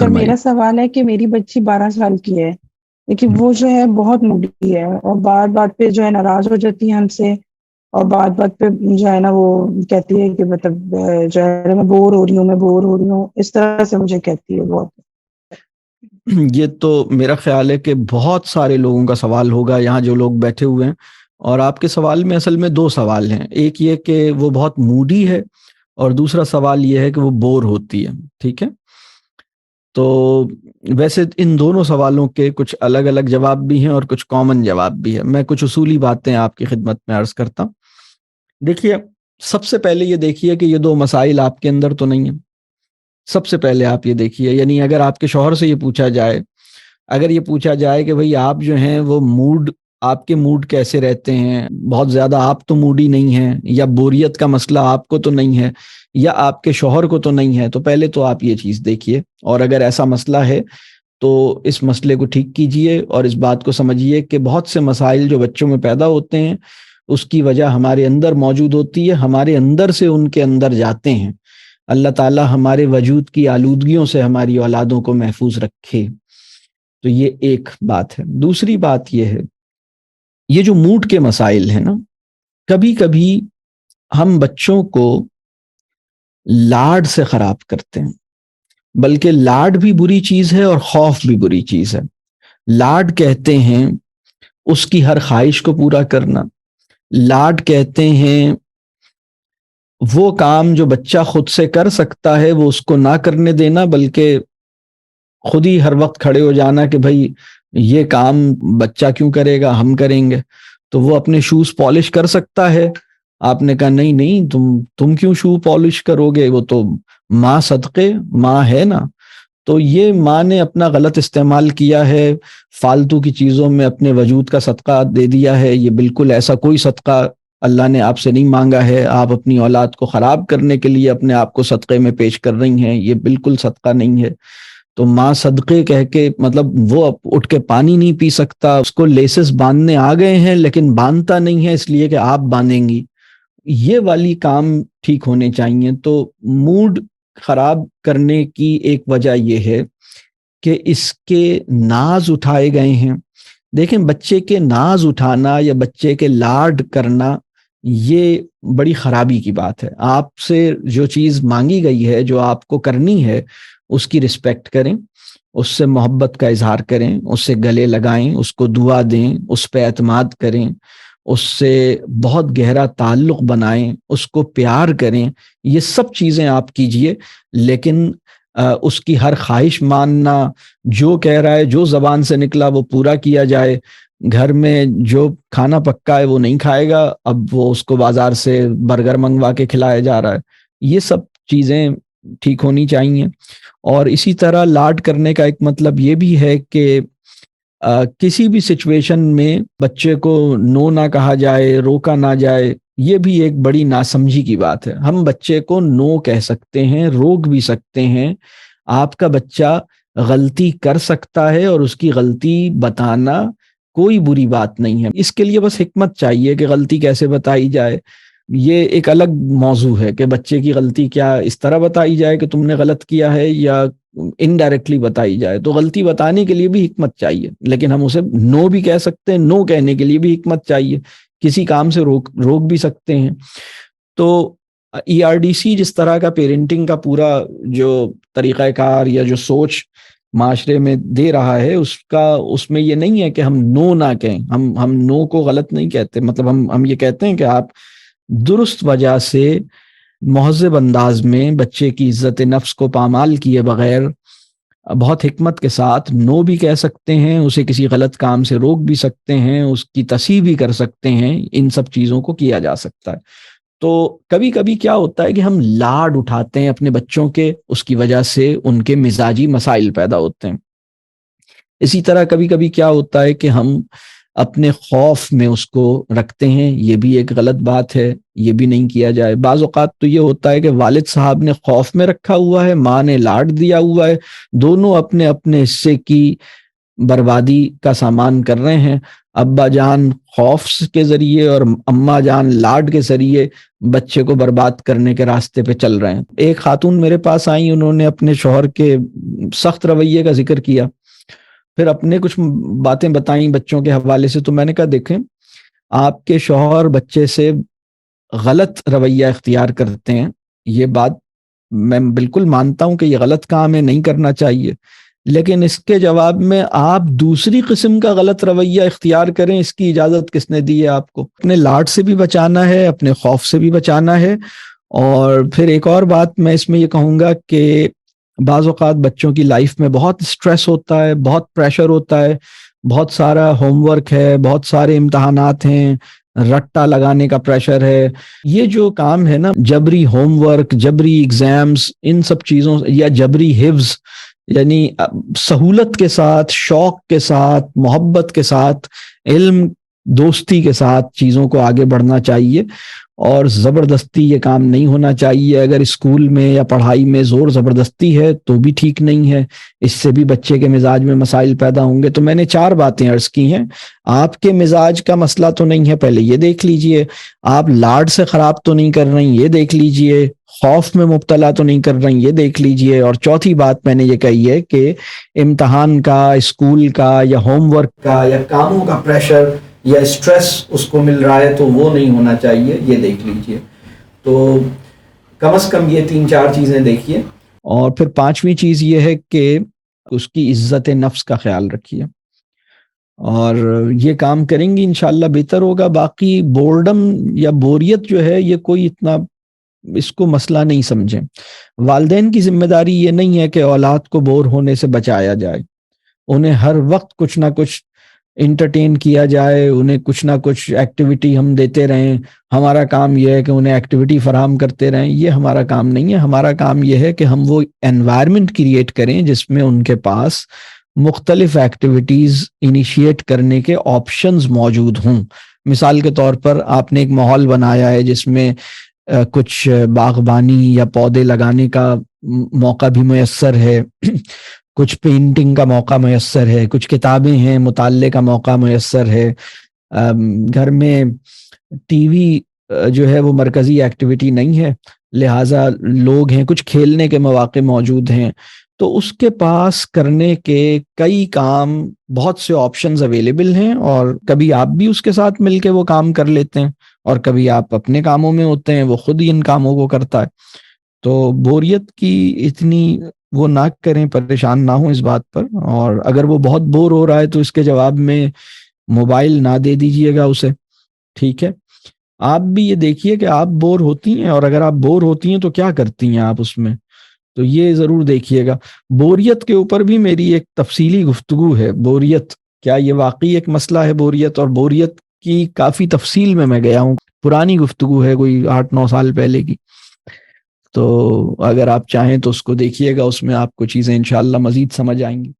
سر فرمائیے۔ میرا سوال ہے کہ میری بچی 12 سال کی ہے، لیکن وہ جو ہے بہت موڈی ہے اور بات بات پہ جو ہے ناراض ہو جاتی ہے ہم سے، اور بات بات پہ جو ہے نا وہ کہتی ہے کہ مطلب جو ہے میں بور ہو رہی ہوں، میں بور ہو رہی ہوں، اس طرح سے مجھے کہتی ہے بہت۔ یہ تو میرا خیال ہے کہ بہت سارے لوگوں کا سوال ہوگا یہاں جو لوگ بیٹھے ہوئے ہیں، اور آپ کے سوال میں اصل میں دو سوال ہیں، ایک یہ کہ وہ بہت موڈی ہے اور دوسرا سوال یہ ہے کہ وہ بور ہوتی ہے، ٹھیک ہے؟ تو ویسے ان دونوں سوالوں کے کچھ الگ الگ جواب بھی ہیں اور کچھ کامن جواب بھی ہیں۔ میں کچھ اصولی باتیں آپ کی خدمت میں عرض کرتا ہوں۔ دیکھیے، سب سے پہلے یہ دیکھیے کہ یہ دو مسائل آپ کے اندر تو نہیں ہیں۔ سب سے پہلے آپ یہ دیکھیے، یعنی اگر آپ کے شوہر سے یہ پوچھا جائے، اگر یہ پوچھا جائے کہ بھئی آپ جو ہیں وہ آپ کے موڈ کیسے رہتے ہیں، بہت زیادہ آپ تو موڈی نہیں ہیں، یا بوریت کا مسئلہ آپ کو تو نہیں ہے، یا آپ کے شوہر کو تو نہیں ہے، تو پہلے تو آپ یہ چیز دیکھیے، اور اگر ایسا مسئلہ ہے تو اس مسئلے کو ٹھیک کیجئے اور اس بات کو سمجھیے کہ بہت سے مسائل جو بچوں میں پیدا ہوتے ہیں اس کی وجہ ہمارے اندر موجود ہوتی ہے، ہمارے اندر سے ان کے اندر جاتے ہیں۔ اللہ تعالی ہمارے وجود کی آلودگیوں سے ہماری اولادوں کو محفوظ رکھے۔ تو یہ ایک بات ہے۔ دوسری بات یہ ہے، یہ جو موڈ کے مسائل ہیں نا، کبھی کبھی ہم بچوں کو لاڈ سے خراب کرتے ہیں، بلکہ لاڈ بھی بری چیز ہے اور خوف بھی بری چیز ہے۔ لاڈ کہتے ہیں اس کی ہر خواہش کو پورا کرنا، لاڈ کہتے ہیں وہ کام جو بچہ خود سے کر سکتا ہے وہ اس کو نہ کرنے دینا، بلکہ خود ہی ہر وقت کھڑے ہو جانا کہ بھائی یہ کام بچہ کیوں کرے گا، ہم کریں گے۔ تو وہ اپنے شوز پالش کر سکتا ہے، آپ نے کہا نہیں نہیں تم کیوں شو پالش کرو گے، وہ تو ماں صدقے ماں ہے نا۔ تو یہ ماں نے اپنا غلط استعمال کیا ہے، فالتو کی چیزوں میں اپنے وجود کا صدقہ دے دیا ہے۔ یہ بالکل ایسا کوئی صدقہ اللہ نے آپ سے نہیں مانگا ہے، آپ اپنی اولاد کو خراب کرنے کے لیے اپنے آپ کو صدقے میں پیش کر رہی ہیں، یہ بالکل صدقہ نہیں ہے۔ تو ماں صدقے کہہ کے مطلب وہ اٹھ کے پانی نہیں پی سکتا، اس کو لیسز باندھنے آ گئے ہیں لیکن باندھتا نہیں ہے اس لیے کہ آپ باندھیں گی، یہ والی کام ٹھیک ہونے چاہیے۔ تو موڈ خراب کرنے کی ایک وجہ یہ ہے کہ اس کے ناز اٹھائے گئے ہیں۔ دیکھیں، بچے کے ناز اٹھانا یا بچے کے لاڈ کرنا یہ بڑی خرابی کی بات ہے۔ آپ سے جو چیز مانگی گئی ہے، جو آپ کو کرنی ہے، اس کی رسپیکٹ کریں، اس سے محبت کا اظہار کریں، اس سے گلے لگائیں، اس کو دعا دیں، اس پہ اعتماد کریں، اس سے بہت گہرا تعلق بنائیں، اس کو پیار کریں۔ یہ سب چیزیں آپ کیجئے، لیکن اس کی ہر خواہش ماننا، جو کہہ رہا ہے، جو زبان سے نکلا وہ پورا کیا جائے۔ گھر میں جو کھانا پکا ہے وہ نہیں کھائے گا، اب وہ اس کو بازار سے برگر منگوا کے کھلایا جا رہا ہے۔ یہ سب چیزیں ٹھیک ہونی چاہیے۔ اور اسی طرح لاڈ کرنے کا ایک مطلب یہ بھی ہے کہ کسی بھی سچویشن میں بچے کو نو نہ کہا جائے، روکا نہ جائے، یہ بھی ایک بڑی ناسمجھی کی بات ہے۔ ہم بچے کو نو کہہ سکتے ہیں، روک بھی سکتے ہیں۔ آپ کا بچہ غلطی کر سکتا ہے اور اس کی غلطی بتانا کوئی بری بات نہیں ہے۔ اس کے لیے بس حکمت چاہیے کہ غلطی کیسے بتائی جائے۔ یہ ایک الگ موضوع ہے کہ بچے کی غلطی کیا اس طرح بتائی جائے کہ تم نے غلط کیا ہے، یا انڈائریکٹلی بتائی جائے۔ تو غلطی بتانے کے لیے بھی حکمت چاہیے، لیکن ہم اسے نو بھی کہہ سکتے ہیں، نو کہنے کے لیے بھی حکمت چاہیے، کسی کام سے روک بھی سکتے ہیں۔ تو ERDC جس طرح کا پیرنٹنگ کا پورا جو طریقہ کار یا جو سوچ معاشرے میں دے رہا ہے، اس میں یہ نہیں ہے کہ ہم نو نہ کہیں۔ ہم نو کو غلط نہیں کہتے، مطلب ہم یہ کہتے ہیں کہ آپ درست وجہ سے مہذب انداز میں بچے کی عزت نفس کو پامال کیے بغیر بہت حکمت کے ساتھ نو بھی کہہ سکتے ہیں، اسے کسی غلط کام سے روک بھی سکتے ہیں، اس کی تصحیح بھی کر سکتے ہیں۔ ان سب چیزوں کو کیا جا سکتا ہے۔ تو کبھی کبھی کیا ہوتا ہے کہ ہم لاڈ اٹھاتے ہیں اپنے بچوں کے، اس کی وجہ سے ان کے مزاجی مسائل پیدا ہوتے ہیں۔ اسی طرح کبھی کبھی کیا ہوتا ہے کہ ہم اپنے خوف میں اس کو رکھتے ہیں، یہ بھی ایک غلط بات ہے، یہ بھی نہیں کیا جائے۔ بعض اوقات تو یہ ہوتا ہے کہ والد صاحب نے خوف میں رکھا ہوا ہے، ماں نے لاڈ دیا ہوا ہے، دونوں اپنے اپنے حصے کی بربادی کا سامان کر رہے ہیں. ابا جان خوف کے ذریعے اور اماں جان لاڈ کے ذریعے بچے کو برباد کرنے کے راستے پہ چل رہے ہیں. ایک خاتون میرے پاس آئی, انہوں نے اپنے شوہر کے سخت رویے کا ذکر کیا, پھر اپنے کچھ باتیں بتائیں بچوں کے حوالے سے. تو میں نے کہا دیکھیں, آپ کے شوہر بچے سے غلط رویہ اختیار کرتے ہیں, یہ بات میں بالکل مانتا ہوں کہ یہ غلط کام ہے, نہیں کرنا چاہیے, لیکن اس کے جواب میں آپ دوسری قسم کا غلط رویہ اختیار کریں, اس کی اجازت کس نے دی ہے آپ کو؟ اپنے لاڈ سے بھی بچانا ہے, اپنے خوف سے بھی بچانا ہے. اور پھر ایک اور بات میں اس میں یہ کہوں گا کہ بعض اوقات بچوں کی لائف میں بہت سٹریس ہوتا ہے, بہت پریشر ہوتا ہے, بہت سارا ہوم ورک ہے, بہت سارے امتحانات ہیں, رٹا لگانے کا پریشر ہے. یہ جو کام ہے نا, جبری ہوم ورک, جبری ایگزامز, ان سب چیزوں یا جبری حفظ, یعنی سہولت کے ساتھ, شوق کے ساتھ, محبت کے ساتھ, علم دوستی کے ساتھ چیزوں کو آگے بڑھنا چاہیے, اور زبردستی یہ کام نہیں ہونا چاہیے. اگر اسکول میں یا پڑھائی میں زور زبردستی ہے تو بھی ٹھیک نہیں ہے, اس سے بھی بچے کے مزاج میں مسائل پیدا ہوں گے. تو میں نے 4 باتیں عرض کی ہیں. آپ کے مزاج کا مسئلہ تو نہیں ہے, پہلے یہ دیکھ لیجئے. آپ لاڈ سے خراب تو نہیں کر رہی, یہ دیکھ لیجئے. خوف میں مبتلا تو نہیں کر رہی, یہ دیکھ لیجئے. اور چوتھی بات میں نے یہ کہی ہے کہ امتحان کا, اسکول کا یا ہوم ورک کا یا کاموں کا پریشر یا اسٹریس اس کو مل رہا ہے تو وہ نہیں ہونا چاہیے, یہ دیکھ لیجئے. تو کم از کم یہ 3-4 چیزیں دیکھیے. اور پھر 5ویں چیز یہ ہے کہ اس کی عزت نفس کا خیال رکھیے, اور یہ کام کریں گی انشاءاللہ بہتر ہوگا. باقی بورڈم یا بوریت جو ہے یہ کوئی اتنا اس کو مسئلہ نہیں سمجھیں. والدین کی ذمہ داری یہ نہیں ہے کہ اولاد کو بور ہونے سے بچایا جائے, انہیں ہر وقت کچھ نہ کچھ انٹرٹین کیا جائے, انہیں کچھ نہ کچھ ایکٹیویٹی ہم دیتے رہیں. ہمارا کام یہ ہے کہ انہیں ایکٹیویٹی فراہم کرتے رہیں, یہ ہمارا کام نہیں ہے. ہمارا کام یہ ہے کہ ہم وہ انوائرمنٹ کریٹ کریں جس میں ان کے پاس مختلف ایکٹیویٹیز انیشیٹ کرنے کے آپشنز موجود ہوں. مثال کے طور پر آپ نے ایک ماحول بنایا ہے جس میں کچھ باغبانی یا پودے لگانے کا موقع بھی میسر ہے, کچھ پینٹنگ کا موقع میسر ہے, کچھ کتابیں ہیں, مطالعے کا موقع میسر ہے. گھر میں ٹی وی جو ہے وہ مرکزی ایکٹیویٹی نہیں ہے, لہٰذا لوگ ہیں, کچھ کھیلنے کے مواقع موجود ہیں. تو اس کے پاس کرنے کے کئی کام, بہت سے آپشنز اویلیبل ہیں, اور کبھی آپ بھی اس کے ساتھ مل کے وہ کام کر لیتے ہیں, اور کبھی آپ اپنے کاموں میں ہوتے ہیں, وہ خود ہی ان کاموں کو کرتا ہے. تو بوریت کی اتنی وہ نہ کریں, پریشان نہ ہوں اس بات پر. اور اگر وہ بہت بور ہو رہا ہے تو اس کے جواب میں موبائل نہ دے دیجئے گا اسے, ٹھیک ہے. آپ بھی یہ دیکھیے کہ آپ بور ہوتی ہیں, اور اگر آپ بور ہوتی ہیں تو کیا کرتی ہیں آپ اس میں, تو یہ ضرور دیکھیے گا. بوریت کے اوپر بھی میری ایک تفصیلی گفتگو ہے. بوریت کیا یہ واقعی ایک مسئلہ ہے بوریت, اور بوریت کی کافی تفصیل میں گیا ہوں. پرانی گفتگو ہے, کوئی 8-9 سال پہلے کی. تو اگر آپ چاہیں تو اس کو دیکھیے گا, اس میں آپ کو چیزیں انشاءاللہ مزید سمجھ آئیں گی.